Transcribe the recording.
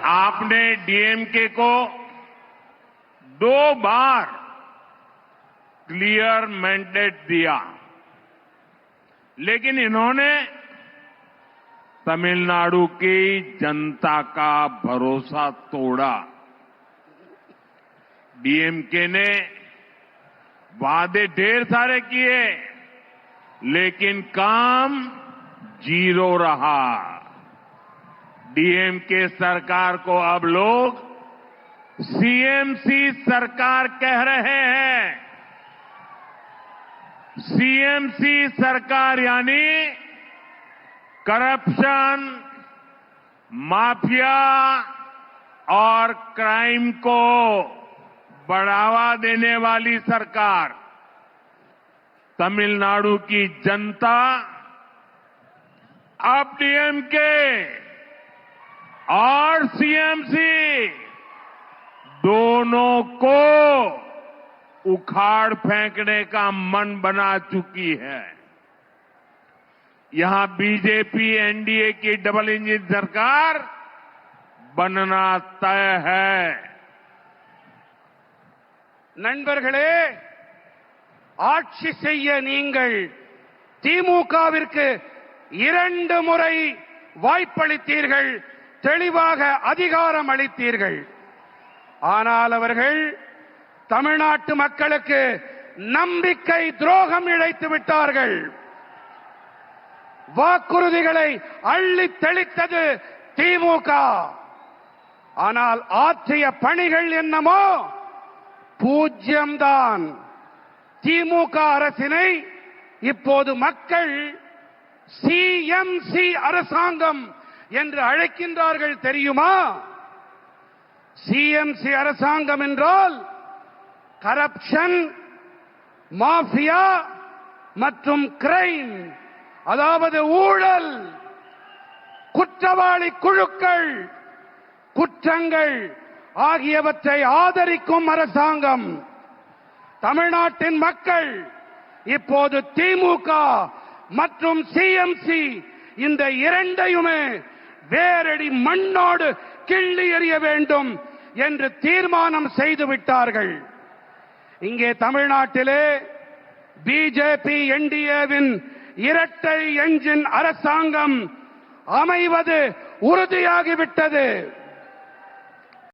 आपने डीएमके को 2 बार clear mandate दिया, लेकिन इन्होंने तमिलनाडु की जनता का भरोसा तोड़ा। डीएमके ने वादे ढेर सारे किए, लेकिन काम 0 रहा। डीएमके सरकार को अब लोग सीएमसी सरकार कह रहे हैं। सीएमसी सरकार यानी करप्शन, माफिया और क्राइम को बढ़ावा देने वाली सरकार। तमिलनाडु की जनता अब डीएमके और सीएमसी दोनों को उखाड़ फेंकने का मन बना चुकी है। यहां बीजेपी एनडीए की डबल इंजन सरकार बनना तय है। நண்பர்களே, ஆட்சி செய்ய நீங்கள் திமுகவிற்கு 2 முறை வாய்ப்பளித்தீர்கள், தெளிவாக அதிகாரம் அளித்தீர்கள். ஆனால் அவர்கள் தமிழ்நாட்டு மக்களுக்கு நம்பிக்கை துரோகம் இழைத்து விட்டார்கள். வாக்குறுதிகளை அள்ளி தெளித்தது திமுக. ஆனால் ஆற்றிய பணிகள் என்னமோ பூஜ்யம்தான். திமுக அரசினை இப்போது மக்கள் சிஎம்சி அரசாங்கம் என்று அழைக்கின்றார்கள் தெரியுமா? சிஎம்சி அரசாங்கம் என்றால் கரப்ஷன், மாஃபியா மற்றும் கிரைம், அதாவது ஊழல், குற்றவாளி குழுக்கள், குற்றங்கள் ஆகியவற்றை ஆதரிக்கும் அரசாங்கம். தமிழ்நாட்டின் மக்கள் இப்போது திமுக மற்றும் சிஎம்சி இந்த இரண்டையுமே வேரடி மண்ணோடு கிள்ளி எறிய வேண்டும் என்று தீர்மானம் செய்துவிட்டார்கள். இங்கே தமிழ்நாட்டிலே பிஜேபி என்டிஏவின் இரட்டை என்ஜின் அரசாங்கம் அமைவது உறுதியாகிவிட்டது.